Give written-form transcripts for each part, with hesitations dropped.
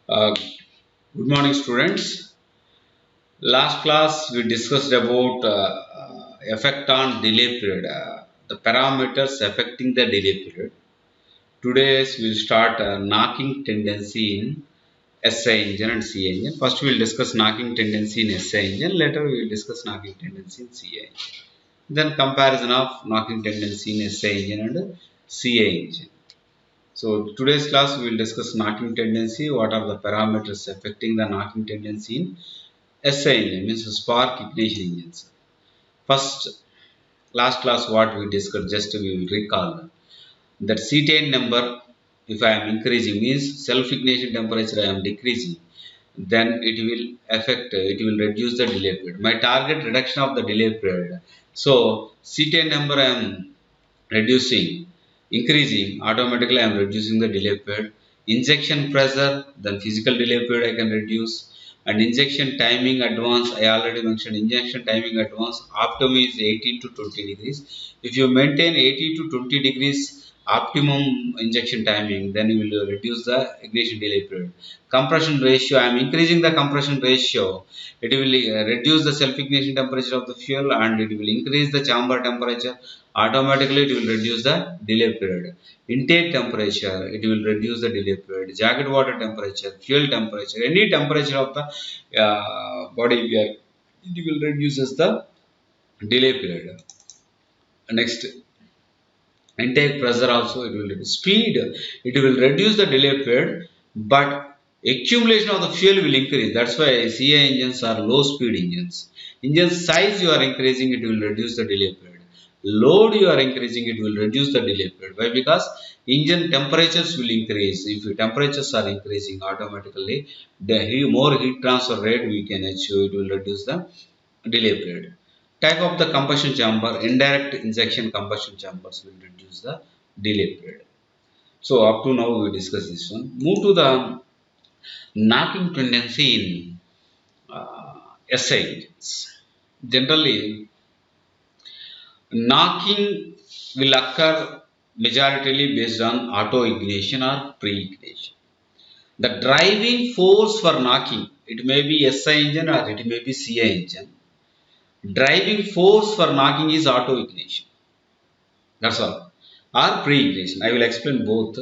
Uh, Good morning, students. Last class we discussed about effect on delay period, the parameters affecting the delay period. Today we'll start knocking tendency in SI engine and CA engine. First we'll discuss knocking tendency in SI engine. Later we will discuss knocking tendency in CA engine. Then comparison of knocking tendency in SI engine and CA engine. So today's class we will discuss knocking tendency. What are the parameters affecting the knocking tendency in SI engine, means spark ignition engines. First, last class what we discussed, just we will recall that cetane number, if I am increasing, means self ignition temperature I am decreasing, then it will affect, it will reduce the delay period. My target reduction of the delay period. So cetane number I am reducing, increasing, automatically I am reducing the delay period. Injection pressure, then physical delay period I can reduce. And injection timing advance, I already mentioned injection timing advance, optimum is 18 to 20 degrees. If you maintain 80 to 20 degrees optimum injection timing, then you will reduce the ignition delay period. Compression ratio, I am increasing the compression ratio. It will reduce the self ignition temperature of the fuel and it will increase the chamber temperature. Automatically it will reduce the delay period. Intake temperature, it will reduce the delay period. Jacket water temperature, fuel temperature, any temperature of the body, it will reduces the delay period. Next, intake pressure also it will reduce. Speed, it will reduce the delay period, but accumulation of the fuel will increase. That's why CA engines are low speed engines. Engine size you are increasing, it will reduce the delay period. Load you are increasing, it will reduce the delay period. Why? Because engine temperatures will increase. If your temperatures are increasing, automatically the more heat transfer rate we can achieve, it will reduce the delay period. Type of the combustion chamber, indirect injection combustion chambers will reduce the delay period. So up to now we discuss this one. Move to the knocking tendency in SI engines. Generally, knocking will occur majoritarily based on auto ignition or pre-ignition. The driving force for knocking, it may be SI engine or it may be CI engine. Driving force for knocking is auto ignition. That's all. Or pre-ignition. I will explain both.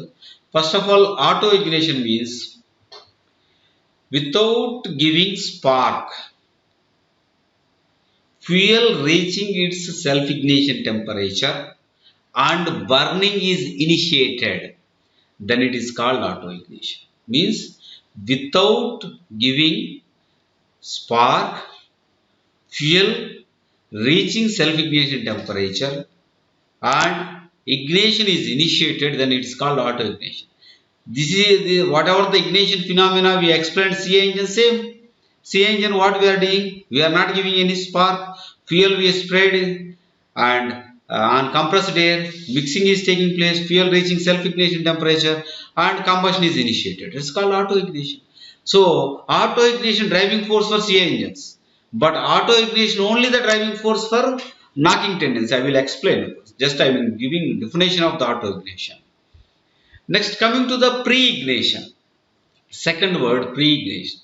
First of all, auto ignition means without giving spark, fuel reaching its self-ignition temperature and burning is initiated, then it is called auto ignition. Means without giving spark, fuel reaching self-ignition temperature and ignition is initiated, then it is called auto ignition. This is whatever the ignition phenomena we explained CA engine, same. CA engine what we are doing, we are not giving any spark, fuel we spread and on compressed air mixing is taking place, fuel reaching self ignition temperature and combustion is initiated. It's called auto ignition. So auto ignition driving force for CA engines, but auto ignition only the driving force for knocking tendency. I will explain. Just I am giving definition of the auto ignition. Next, coming to the pre-ignition. Second word, pre-ignition.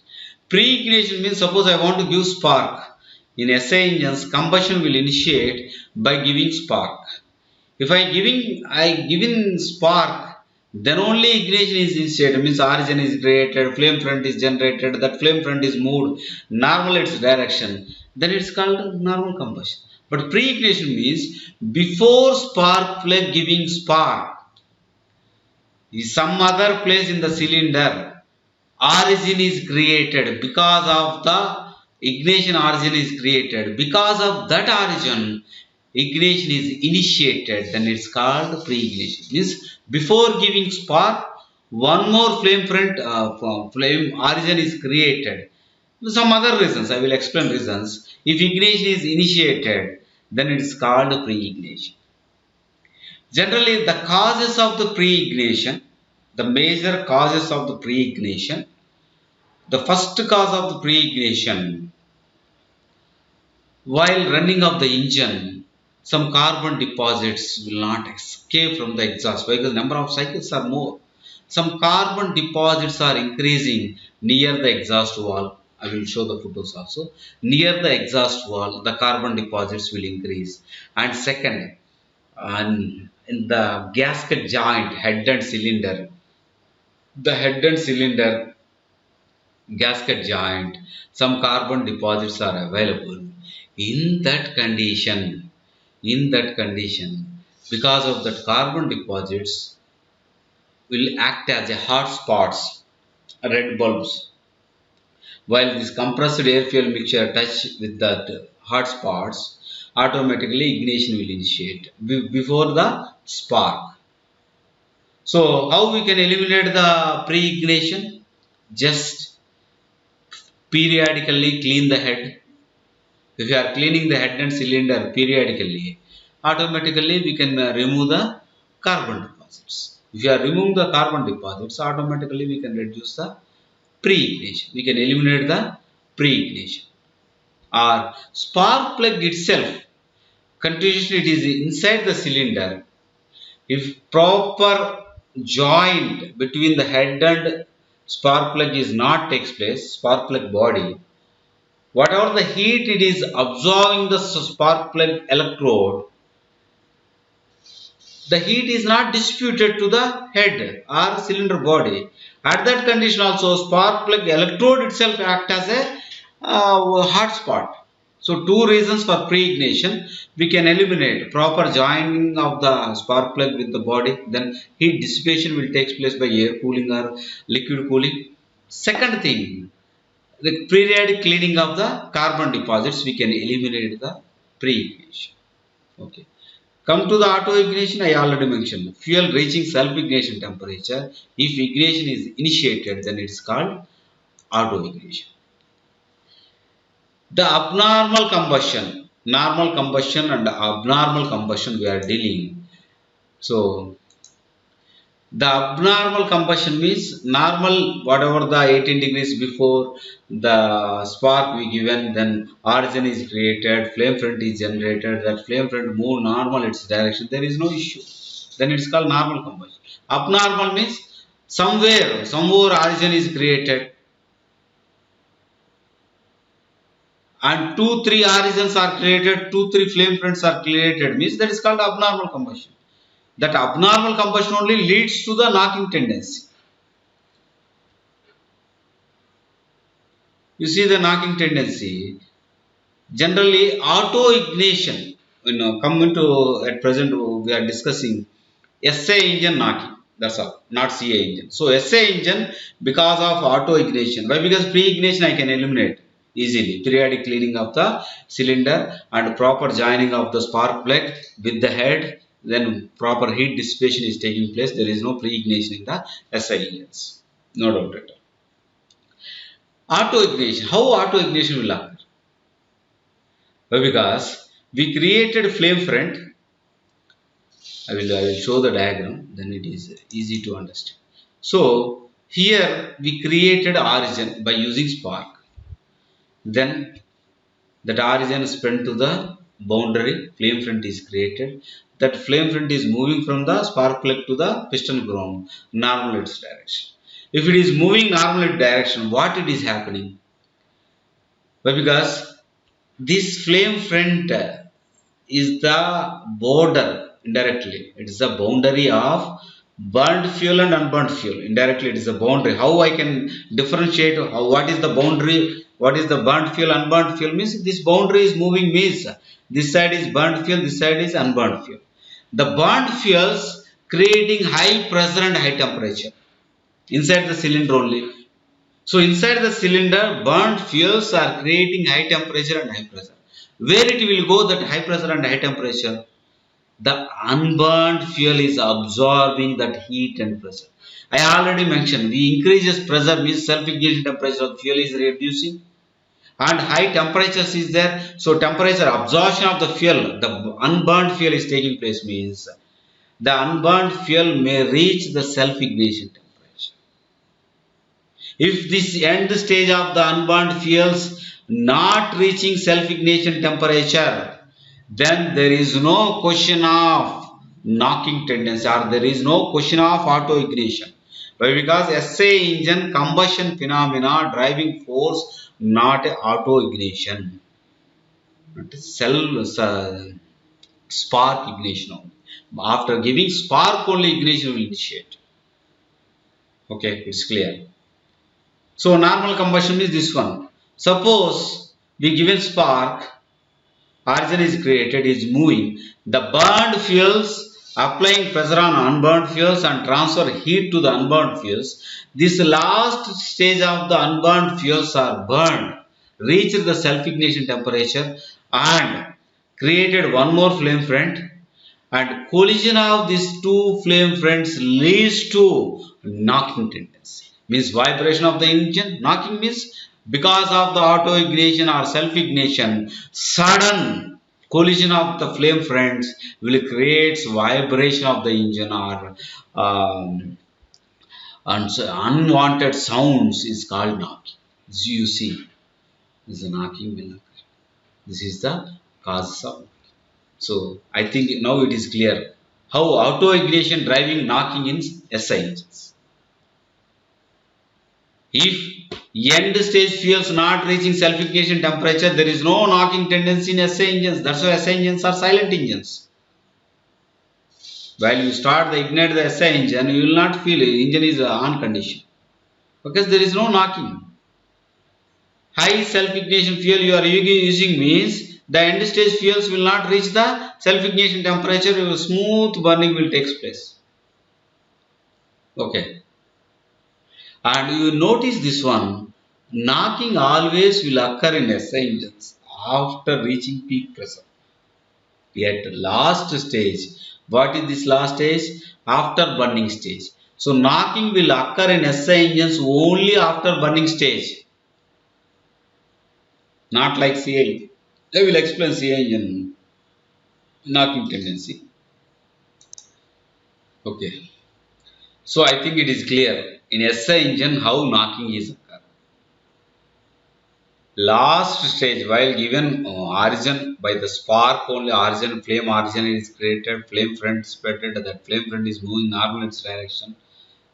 Pre-ignition means suppose I want to give spark. In SI engines, combustion will initiate by giving spark. If I giving spark, then only ignition is initiated. Means origin is created, flame front is generated, that flame front is moved, normal its direction. Then it's called normal combustion. But pre-ignition means before spark plug giving spark, some other place in the cylinder, origin is created. Because of the ignition, origin is created. Because of that origin, ignition is initiated. Then it's called pre-ignition. Means before giving spark, one more flame front, flame origin is created. Some other reasons, I will explain reasons. If ignition is initiated, then it is called pre-ignition. Generally, the causes of the pre-ignition, the major causes of the pre-ignition, the first cause of the pre-ignition, while running of the engine, some carbon deposits will not escape from the exhaust because number of cycles are more. some carbon deposits are increasing near the exhaust valve. I will show the photos also. Near the exhaust valve, the carbon deposits will increase. And second, in the gasket joint, head and cylinder, the head and cylinder gasket joint, some carbon deposits are available. In that condition, because of that carbon deposits will act as a hot spots, red bulbs. While this compressed air fuel mixture touch with that hot spots, automatically ignition will initiate before the spark. So how we can eliminate the pre-ignition? Just periodically clean the head. If you are cleaning the head and cylinder periodically, automatically we can remove the carbon deposits. If you are removing the carbon deposits, automatically we can reduce the pre-ignition. We can eliminate the pre-ignition. Or spark plug itself, continuously it is inside the cylinder. If proper joint between the head and spark plug is not takes place, spark plug body, whatever the heat it is absorbing the spark plug electrode, the heat is not distributed to the head or cylinder body. At that condition also, spark plug electrode itself act as a hot spot. So two reasons for pre-ignition. We can eliminate proper joining of the spark plug with the body. Then heat dissipation will take place by air cooling or liquid cooling. Second thing, the periodic cleaning of the carbon deposits, we can eliminate the pre-ignition. Okay. Come to the auto ignition, I already mentioned. Fuel reaching self-ignition temperature. If ignition is initiated, then it is called auto ignition. The abnormal combustion, normal combustion and abnormal combustion we are dealing. So, the abnormal combustion means normal, whatever the 18 degrees before the spark we given, then origin is created, flame front is generated, that flame front move normal its direction, there is no issue. Then it is called normal combustion. Abnormal means somewhere origin is created and 2-3 origins are created, 2-3 flame fronts are created, means that is called abnormal combustion. That abnormal combustion only leads to the knocking tendency. You see the knocking tendency. Generally, auto ignition, come into at present we are discussing SA engine knocking. That's all, not CA engine. So SA engine because of auto ignition. Why? Because pre-ignition I can eliminate easily. Periodic cleaning of the cylinder and proper joining of the spark plug with the head. Then proper heat dissipation is taking place. There is no pre-ignition in the SI engines. No doubt at all. Auto ignition. How auto ignition will occur? Well, because we created flame front. I will show the diagram. Then it is easy to understand. So here we created origin by using spark. Then that origin is spent to the boundary. Flame front is created. That flame front is moving from the spark plug to the piston ground, normal its direction. If it is moving normal its direction, what it is happening? Well, because this flame front is the border indirectly. It is the boundary of burnt fuel and unburnt fuel. Indirectly, it is the boundary. How I can differentiate? What is the boundary? What is the burnt fuel, unburnt fuel? Means this boundary is moving means this side is burnt fuel, this side is unburnt fuel. The burnt fuels creating high pressure and high temperature inside the cylinder only. So inside the cylinder, burnt fuels are creating high temperature and high pressure. Where it will go that high pressure and high temperature? The unburnt fuel is absorbing that heat and pressure. I already mentioned, we increases pressure means self-ignition temperature of fuel is reducing. And high temperatures is there, so temperature absorption of the fuel, the unburnt fuel is taking place means the unburnt fuel may reach the self-ignition temperature. If this end stage of the unburnt fuels not reaching self-ignition temperature, then there is no question of knocking tendency or there is no question of auto ignition. Why? Because SA engine combustion phenomena driving force, not auto ignition. Not spark ignition. After giving spark only ignition will initiate. Okay, it's clear. So normal combustion is this one. Suppose we given spark, oxygen is created, is moving. The burned fuels applying pressure on unburned fuels and transfer heat to the unburned fuels. This last stage of the unburned fuels are burned, reached the self-ignition temperature and created one more flame front, and collision of these two flame fronts leads to knocking tendency. Means vibration of the engine. Knocking means because of the auto ignition or self ignition, sudden collision of the flame fronts will create vibration of the engine or and so unwanted sounds is called knocking. As you see, this is a knocking will occur. This is the cause of. So I think now it is clear how auto ignition driving knocking in SI engines. If end stage fuels not reaching self ignition temperature, there is no knocking tendency in SI engines. That's why SI engines are silent engines. While you start the ignite the SI engine, you will not feel the engine is on condition because there is no knocking. High self ignition fuel you are using means the end stage fuels will not reach the self ignition temperature, smooth burning will take place. Okay. And you notice this one, knocking always will occur in SI engines after reaching peak pressure. At last stage, what is this last stage? After burning stage. So knocking will occur in SI engines only after burning stage. Not like CL. I will explain CL engine knocking tendency. Okay. So I think it is clear in SI engine how knocking is occur. Last stage, while given origin by the spark only origin, flame origin is created, flame front spreaded, that flame front is moving normal in its direction,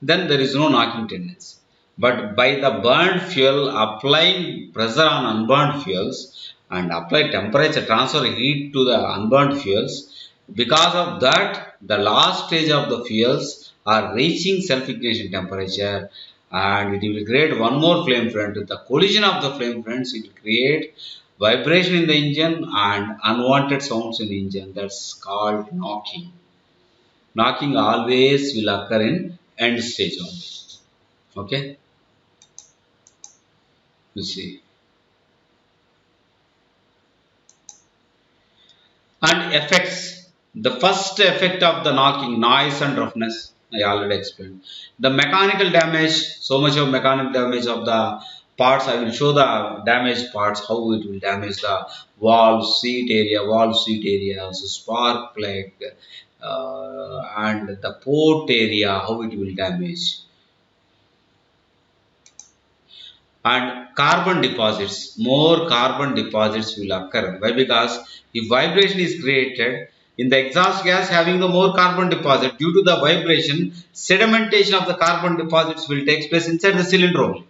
then there is no knocking tendency. But by the burned fuel, applying pressure on unburned fuels and apply temperature, transfer heat to the unburned fuels, because of that, the last stage of the fuels are reaching self-ignition temperature and it will create one more flame front. The collision of the flame fronts, it will create vibration in the engine and unwanted sounds in the engine. That's called knocking. Knocking always will occur in end stage only. Okay, you see. And effects. The first effect of the knocking, noise and roughness, I already explained. The mechanical damage, so much of mechanical damage of the parts. I will show the damaged parts, how it will damage the valve seat area, so spark plug, and the port area, how it will damage. And carbon deposits, more carbon deposits will occur. Why? Because if vibration is created in the exhaust gas having the more carbon deposit, due to the vibration, sedimentation of the carbon deposits will take place inside the cylinder only.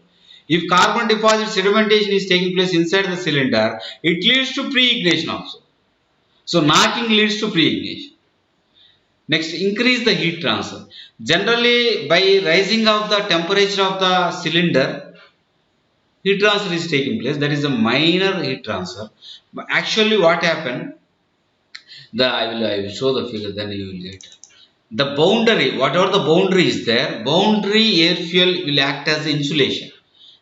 If carbon deposit sedimentation is taking place inside the cylinder, it leads to pre-ignition also. So knocking leads to pre-ignition. Next, increase the heat transfer. Generally, by rising of the temperature of the cylinder, heat transfer is taking place. That is a minor heat transfer. But actually, what happened? I will show the figure. Then you will get the boundary. Whatever the boundary is there, boundary air fuel will act as insulation.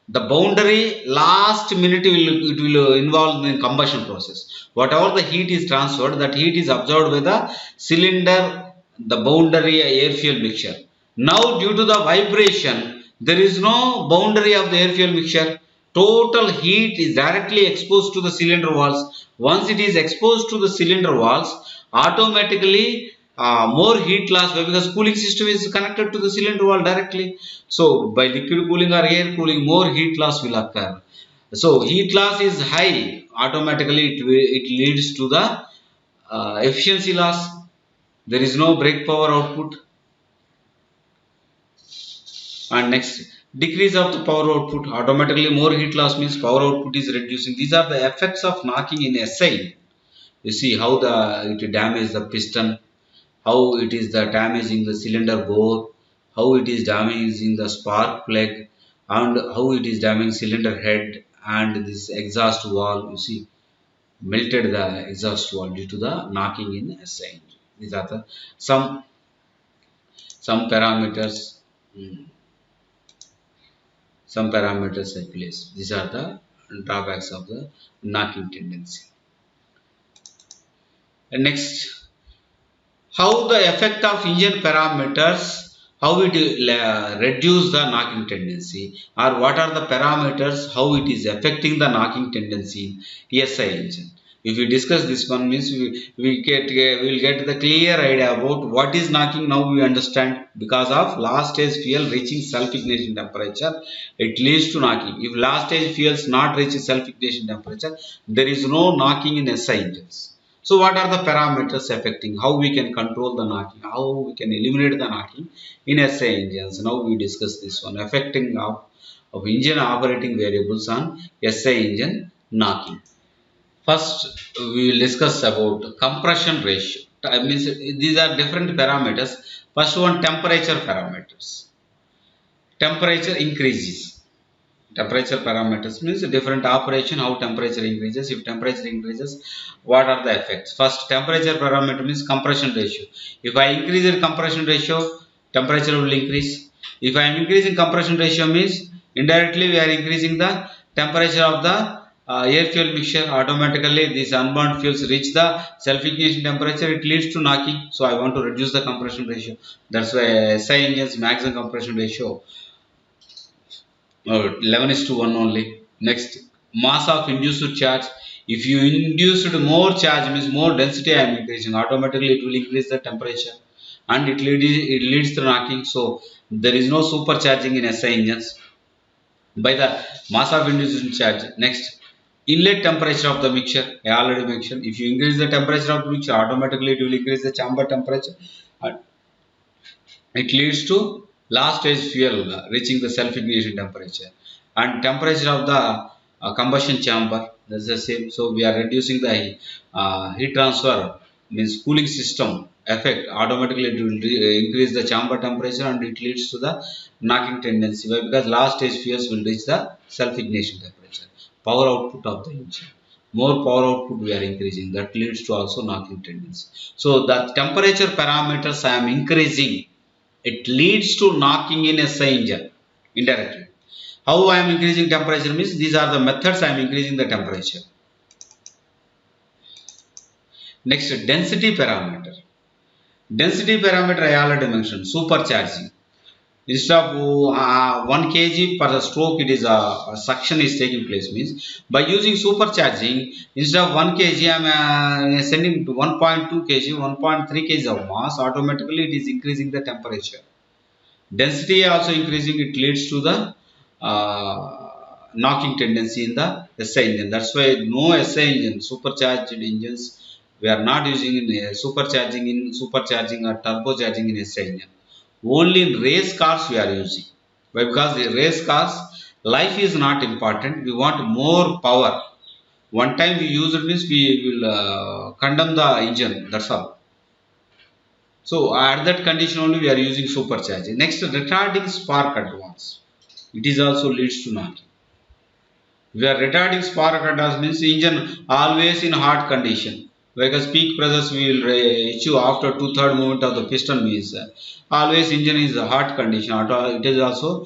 The boundary last minute it will involve in combustion process. Whatever the heat is transferred, that heat is absorbed by the cylinder, the boundary air fuel mixture. Now, due to the vibration, there is no boundary of the air fuel mixture. Total heat is directly exposed to the cylinder walls. Once it is exposed to the cylinder walls, automatically more heat loss, because cooling system is connected to the cylinder wall directly. So by liquid cooling or air cooling, more heat loss will occur. So heat loss is high, automatically it leads to the efficiency loss. There is no brake power output. And next, decrease of the power output. Automatically more heat loss means power output is reducing. These are the effects of knocking in SI. You see how it damages the piston, how it is the damaging the cylinder bore, how it is damaging the spark plug, and how it is damaging cylinder head and this exhaust valve. You see, melted the exhaust valve due to the knocking in SI. These are the some parameters. Some parameters I place. These are the drawbacks of the knocking tendency. And next, how the effect of engine parameters, how it will reduce the knocking tendency, or what are the parameters, how it is affecting the knocking tendency in SI engine. If we discuss this one means we will get the clear idea about what is knocking. Now we understand, because of last stage fuel reaching self-ignition temperature, it leads to knocking. If last stage fuels not reach self-ignition temperature, there is no knocking in SI engines. So what are the parameters affecting? How we can control the knocking? How we can eliminate the knocking in SI engines? Now we discuss this one, affecting of engine operating variables on SI engine knocking. First, we will discuss about compression ratio. Means these are different parameters. First one, temperature parameters. Temperature increases. Temperature parameters means different operation, how temperature increases. If temperature increases, what are the effects? First, temperature parameter means compression ratio. If I increase the compression ratio, temperature will increase. If I am increasing compression ratio means indirectly we are increasing the temperature of the air fuel mixture. Automatically these unburned fuels reach the self-ignition temperature, it leads to knocking. So I want to reduce the compression ratio. That's why SI engines maximum compression ratio 11 is to 1 only. Next, mass of induced charge. If you induced more charge means more density I am increasing, automatically it will increase the temperature and it leads to knocking. So there is no supercharging in SI engines by the mass of induced charge. Next, inlet temperature of the mixture. I already mentioned, if you increase the temperature of the mixture, automatically it will increase the chamber temperature and it leads to last stage fuel reaching the self-ignition temperature. And temperature of the combustion chamber, that's the same. So we are reducing the heat transfer means cooling system effect. Automatically it will increase the chamber temperature and it leads to the knocking tendency. Why? Because last stage fuels will reach the self-ignition temperature. Power output of the engine, more power output we are increasing, that leads to also knocking tendency. So the temperature parameters I am increasing, it leads to knocking in SI engine indirectly. How I am increasing temperature means these are the methods I am increasing the temperature. Next, density parameter. Density parameter I already mentioned, supercharging. Instead of 1 kg per stroke, it is a suction is taking place means by using supercharging, instead of 1 kg I am sending to 1.2 kg, 1.3 kg of mass. Automatically it is increasing the temperature. Density also increasing, it leads to the knocking tendency in the SI engine. That's why no SI engine, supercharged engines, we are not using in supercharging or turbocharging in SI engine. Only in race cars we are using. Why? Because the race cars, life is not important. We want more power. One time we use it means we will condemn the engine. That's all. So at that condition only we are using supercharging. Next, retarding spark advance. It is also leads to knocking. We are retarding spark advance means engine always in hot condition. Because peak pressures we will achieve after 2/3 movement of the piston means always engine is a hot condition. It is also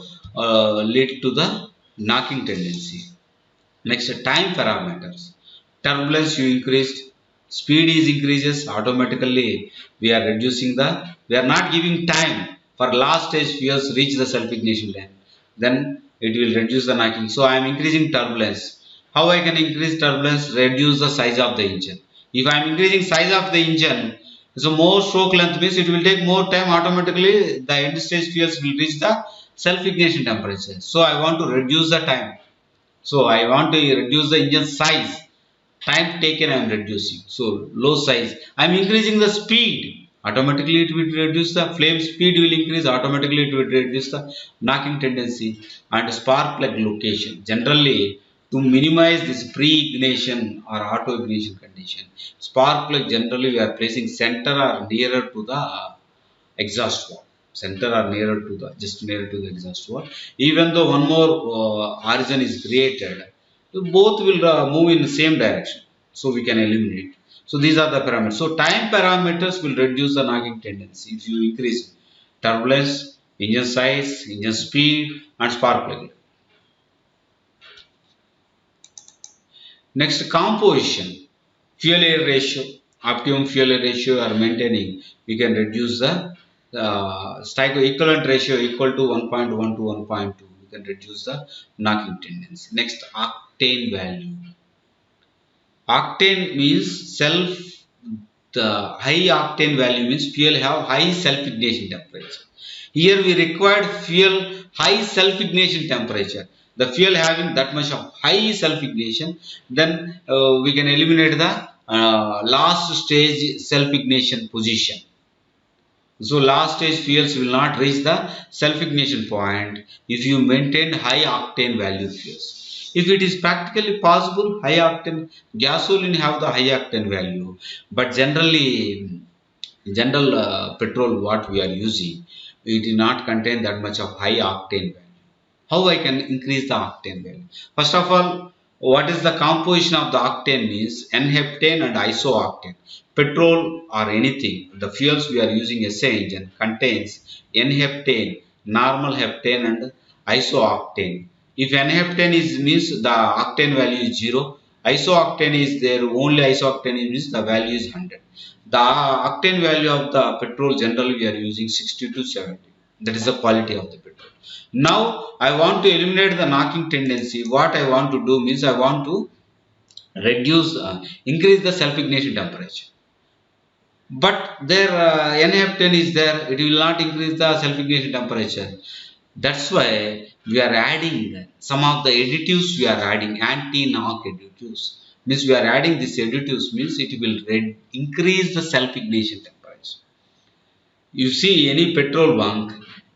lead to the knocking tendency. Next, time parameters. Turbulence you increased, speed is increases, automatically we are reducing the, we are not giving time for last stage fuels reach the self-ignition time, then it will reduce the knocking. So I am increasing turbulence. How I can increase turbulence? Reduce the size of the engine. If I am increasing size of the engine, so more stroke length means it will take more time. Automatically the end stage fuels will reach the self-ignition temperature. So I want to reduce the time. So I want to reduce the engine size. Time taken I am reducing. So low size. I am increasing the speed. Automatically it will reduce the flame speed will increase, automatically it will reduce the knocking tendency. And spark plug location, generally to minimize this pre-ignition or auto-ignition condition, spark plug generally we are placing center or nearer to the exhaust valve, center or nearer to the just nearer to the exhaust valve. Even though one more origin is created, both will move in the same direction, so we can eliminate. So these are the parameters. So time parameters will reduce the knocking tendency if you increase turbulence, engine size, engine speed, and spark plug. Next, composition, fuel air ratio, optimum fuel air ratio are maintaining, we can reduce the equivalent ratio equal to 1.1 to 1.2, we can reduce the knocking tendency. Next, octane value. Octane means the high octane value means fuel have high self ignition temperature. Here we required fuel high self ignition temperature. The fuel having that much of high self ignition, then we can eliminate the last stage self ignition position. So last stage fuels will not reach the self-ignition point if you maintain high octane value fuels. If it is practically possible, high octane gasoline have the high octane value, but generally, general petrol what we are using, it do not contain that much of high octane value. How I can increase the octane value? First of all, what is the composition of the octane means N-heptane and isooctane. Petrol or anything, the fuels we are using SI engine contains N-heptane, normal heptane and isooctane. If N-heptane is means the octane value is 0, isooctane is there, only isooctane means the value is 100. The octane value of the petrol generally we are using 60 to 70. That is the quality of the petrol. Now I want to eliminate the knocking tendency. What I want to do means I want to reduce, increase the self-ignition temperature. But there N-heptane is there, it will not increase the self-ignition temperature. That's why we are adding some of the additives, we are adding anti-knock additives. Means we are adding these additives means it will increase the self-ignition temperature. You see any petrol bunk,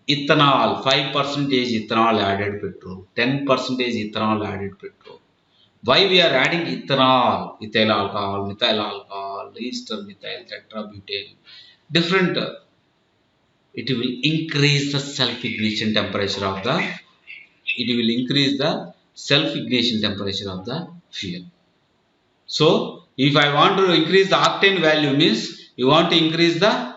ethanol, 5% ethanol added petrol, 10% ethanol added petrol. Why we are adding ethanol, ethyl alcohol, methyl alcohol, ester methyl, tetrabutane, different, it will increase the self-ignition temperature of the, it will increase the self-ignition temperature of the fuel. So, if I want to increase the octane value means, you want to increase the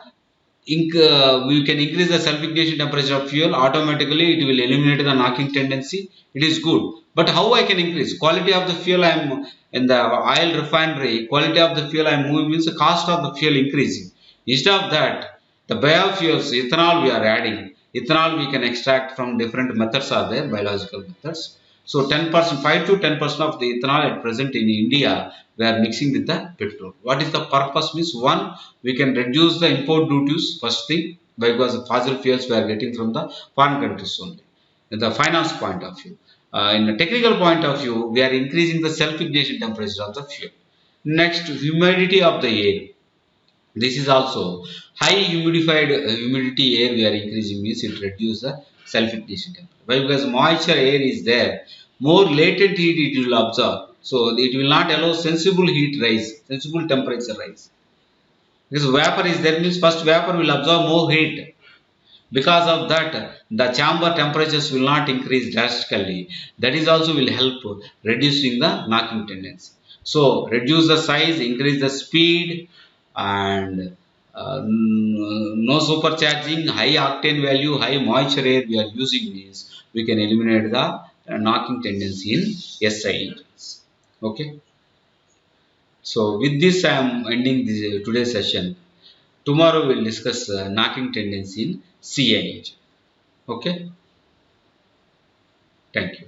we can increase the self-ignition temperature of fuel, automatically it will eliminate the knocking tendency. It is good. But how I can increase? Quality of the fuel I am in the oil refinery, quality of the fuel I am moving means the cost of the fuel increasing. Instead of that, the biofuels, ethanol we are adding. Ethanol we can extract from different methods are there, biological methods. So 10%, 5 to 10% of the ethanol at present in India, we are mixing with the petrol. What is the purpose means? One, we can reduce the import duties, first thing, because the fossil fuels we are getting from the foreign countries only. In the finance point of view. In the technical point of view, we are increasing the self-ignition temperature of the fuel. Next, humidity of the air. This is also high humidified humidity air we are increasing means it reduces the self-ignition temperature. Why? Because moisture air is there, more latent heat it will absorb. So it will not allow sensible heat rise, sensible temperature rise. Because vapor is there means first vapor will absorb more heat. Because of that, the chamber temperatures will not increase drastically. That is also will help reducing the knocking tendency. So reduce the size, increase the speed, and no supercharging, high octane value, high moisture air we are using means we can eliminate the knocking tendency in SI engines. Okay. So with this I am ending this, today's session. Tomorrow we will discuss knocking tendency in CI engine. Okay. Thank you.